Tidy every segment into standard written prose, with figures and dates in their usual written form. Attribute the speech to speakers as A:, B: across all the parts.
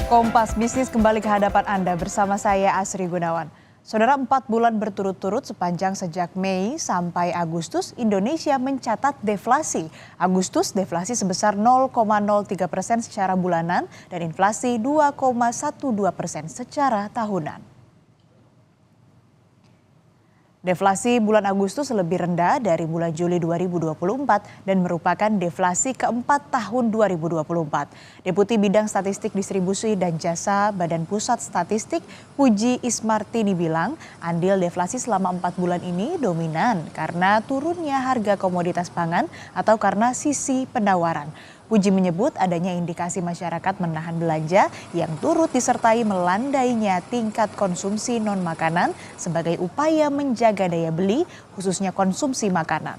A: Kompas Bisnis kembali ke hadapan Anda bersama saya Asri Gunawan. Saudara, 4 bulan berturut-turut sepanjang sejak Mei sampai Agustus, Indonesia mencatat deflasi. Agustus deflasi sebesar 0,03% secara bulanan dan inflasi 2,12% secara tahunan. Deflasi bulan Agustus lebih rendah dari bulan Juli 2024 dan merupakan deflasi keempat tahun 2024. Deputi Bidang Statistik Distribusi dan Jasa Badan Pusat Statistik Puji Ismartini bilang andil deflasi selama 4 bulan ini dominan karena turunnya harga komoditas pangan atau karena sisi penawaran. Puji menyebut adanya indikasi masyarakat menahan belanja yang turut disertai melandainya tingkat konsumsi non-makanan sebagai upaya menjaga daya beli, khususnya konsumsi makanan.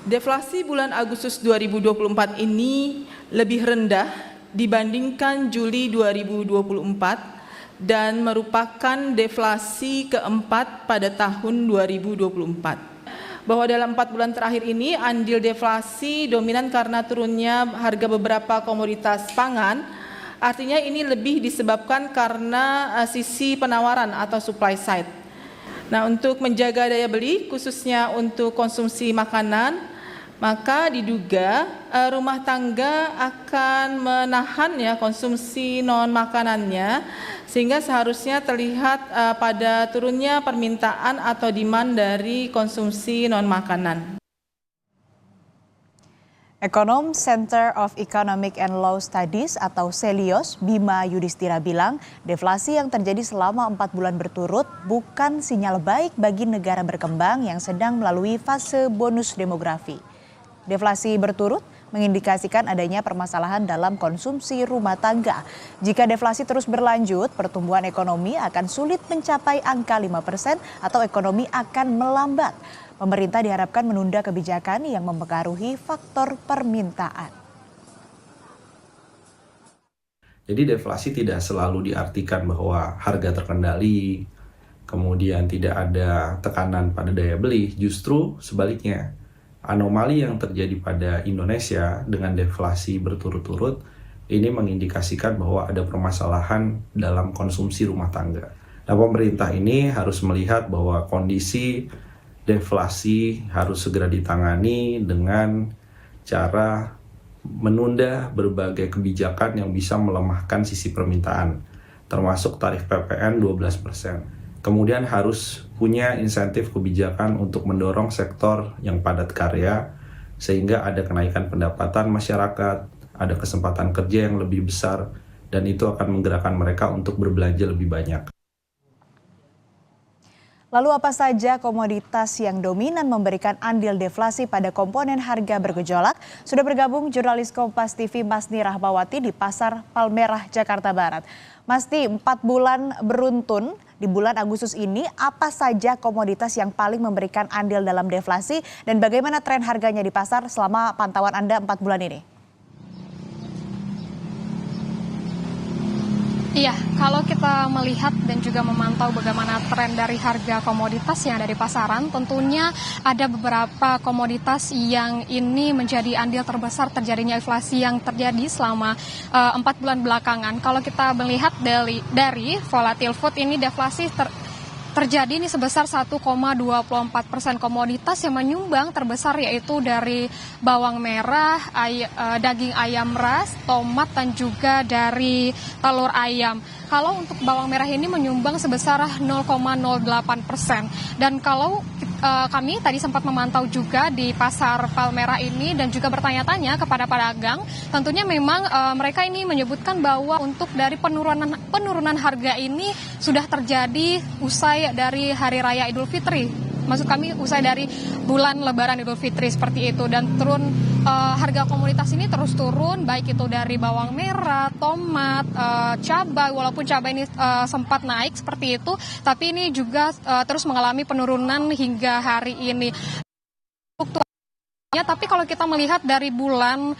B: Deflasi bulan Agustus 2024 ini lebih rendah dibandingkan Juli 2024 dan merupakan deflasi keempat pada tahun 2024. Bahwa dalam 4 bulan terakhir ini andil deflasi dominan karena turunnya harga beberapa komoditas pangan. Artinya ini lebih disebabkan karena sisi penawaran atau supply side. Nah, untuk menjaga daya beli khususnya untuk konsumsi makanan, maka diduga rumah tangga akan menahan ya konsumsi non makanannya sehingga seharusnya terlihat pada turunnya permintaan atau demand dari konsumsi non makanan.
A: Ekonom Center of Economic and Law Studies atau Celios, Bima Yudhistira bilang deflasi yang terjadi selama 4 bulan berturut bukan sinyal baik bagi negara berkembang yang sedang melalui fase bonus demografi. Deflasi berturut mengindikasikan adanya permasalahan dalam konsumsi rumah tangga. Jika deflasi terus berlanjut, pertumbuhan ekonomi akan sulit mencapai angka 5% atau ekonomi akan melambat. Pemerintah diharapkan menunda kebijakan yang mempengaruhi faktor permintaan.
C: Jadi deflasi tidak selalu diartikan bahwa harga terkendali, kemudian tidak ada tekanan pada daya beli, justru sebaliknya. Anomali yang terjadi pada Indonesia dengan deflasi berturut-turut ini mengindikasikan bahwa ada permasalahan dalam konsumsi rumah tangga. Nah, pemerintah ini harus melihat bahwa kondisi deflasi harus segera ditangani dengan cara menunda berbagai kebijakan yang bisa melemahkan sisi permintaan, termasuk tarif PPN 12%. Kemudian harus punya insentif kebijakan untuk mendorong sektor yang padat karya sehingga ada kenaikan pendapatan masyarakat, ada kesempatan kerja yang lebih besar, dan itu akan menggerakkan mereka untuk berbelanja lebih banyak.
A: Lalu apa saja komoditas yang dominan memberikan andil deflasi pada komponen harga bergejolak? Sudah bergabung jurnalis Kompas TV Masni Rahmawati di Pasar Palmerah, Jakarta Barat. Masni, 4 bulan beruntun di bulan Agustus ini, apa saja komoditas yang paling memberikan andil dalam deflasi dan bagaimana tren harganya di pasar selama pantauan Anda 4 bulan ini?
D: Iya, kalau kita melihat dan juga memantau bagaimana tren dari harga komoditas yang ada di pasaran, tentunya ada beberapa komoditas yang ini menjadi andil terbesar terjadinya inflasi yang terjadi selama 4 bulan belakangan. Kalau kita melihat dari volatile food ini deflasi terjadi ini sebesar 1,24%. Komoditas yang menyumbang terbesar yaitu dari bawang merah, daging ayam ras, tomat, dan juga dari telur ayam. Kalau untuk bawang merah ini menyumbang sebesar 0,08%. Dan kalau kami tadi sempat memantau juga di Pasar Palmerah ini dan juga bertanya-tanya kepada pedagang, tentunya memang mereka ini menyebutkan bahwa untuk dari penurunan harga ini sudah terjadi usai dari Hari Raya Idul Fitri. Maksud kami usai dari bulan Lebaran Idul Fitri seperti itu, dan harga komoditas ini terus turun, baik itu dari bawang merah, tomat, cabai. Walaupun cabai ini sempat naik seperti itu, tapi ini juga terus mengalami penurunan hingga hari ini. Tapi kalau kita melihat dari bulan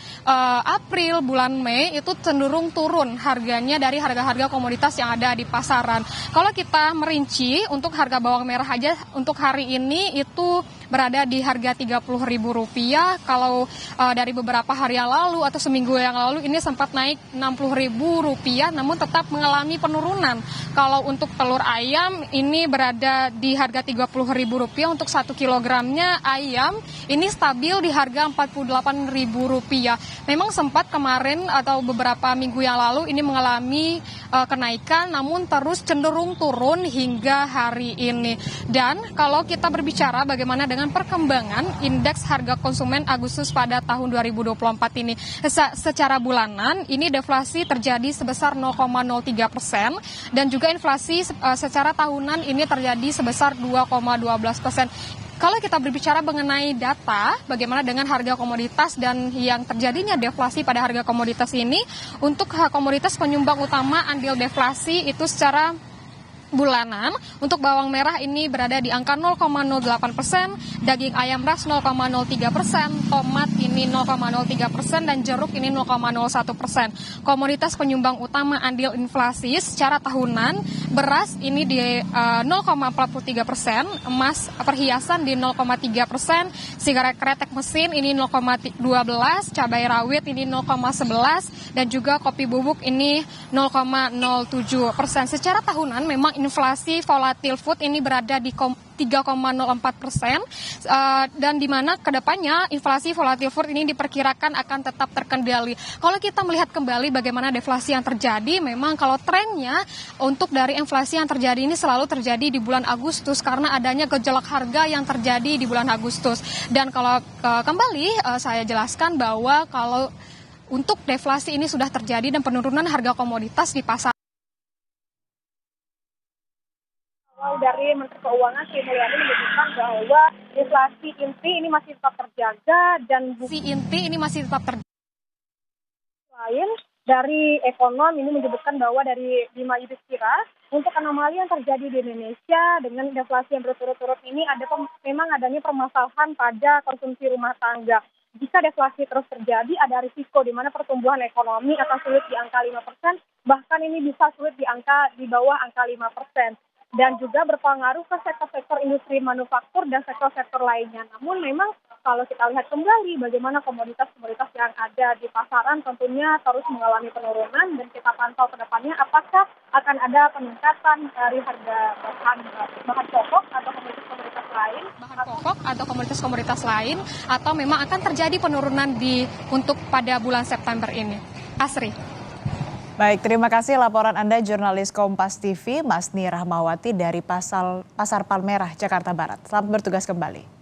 D: April, bulan Mei itu cenderung turun harganya dari harga-harga komoditas yang ada di pasaran. Kalau kita merinci untuk harga bawang merah aja untuk hari ini itu berada di harga Rp30.000. Kalau dari beberapa hari yang lalu atau seminggu yang lalu ini sempat naik Rp60.000, namun tetap mengalami penurunan. Kalau untuk telur ayam ini berada di harga Rp30.000 untuk 1 kilogramnya ayam ini stabil di harga Rp48.000. Memang sempat kemarin atau beberapa minggu yang lalu ini mengalami kenaikan, namun terus cenderung turun hingga hari ini. Dan kalau kita berbicara bagaimana dengan perkembangan indeks harga konsumen Agustus pada tahun 2024 ini, secara bulanan ini deflasi terjadi sebesar 0,03% dan juga inflasi secara tahunan ini terjadi sebesar 2,12%. Kalau kita berbicara mengenai data, bagaimana dengan harga komoditas dan yang terjadinya deflasi pada harga komoditas ini, untuk komoditas penyumbang utama andil deflasi itu secara bulanan, untuk bawang merah ini berada di angka 0,08%, daging ayam ras 0,03%, tomat ini 0,03%, dan jeruk ini 0,01%. Komoditas penyumbang utama andil inflasi secara tahunan, beras ini di 0,43%, emas perhiasan di 0,3%, sigaret kretek mesin ini 0,12%, cabai rawit ini 0,11%, dan juga kopi bubuk ini 0,07%. Secara tahunan memang inflasi volatil food ini berada di 3,04%, dan di mana kedepannya inflasi volatil food ini diperkirakan akan tetap terkendali. Kalau kita melihat kembali bagaimana deflasi yang terjadi, memang kalau trennya untuk dari inflasi yang terjadi ini selalu terjadi di bulan Agustus karena adanya gejolak harga yang terjadi di bulan Agustus. Dan kalau kembali saya jelaskan bahwa kalau untuk deflasi ini sudah terjadi dan penurunan harga komoditas di pasar.
E: Dari Menteri Keuangan Sri Mulyani menyebutkan bahwa inflasi inti ini masih tetap terjaga dan lain dari ekonom ini menyebutkan bahwa dari Bima Yudhistira untuk anomali yang terjadi di Indonesia dengan deflasi yang berturut-turut ini memang adanya permasalahan pada konsumsi rumah tangga. Jika deflasi terus terjadi, ada risiko di mana pertumbuhan ekonomi akan sulit di angka 5%, bahkan ini bisa sulit di bawah angka 5%. Dan juga berpengaruh ke sektor-sektor industri manufaktur dan sektor-sektor lainnya. Namun memang kalau kita lihat kembali bagaimana komoditas-komoditas yang ada di pasaran tentunya terus mengalami penurunan, dan kita pantau ke depannya apakah akan ada peningkatan dari harga bahan pokok atau komoditas lain, atau memang akan terjadi penurunan untuk pada bulan September ini. Asri.
A: Baik, terima kasih laporan Anda jurnalis Kompas TV, Masni Rahmawati dari Pasar Palmerah, Jakarta Barat. Selamat bertugas kembali.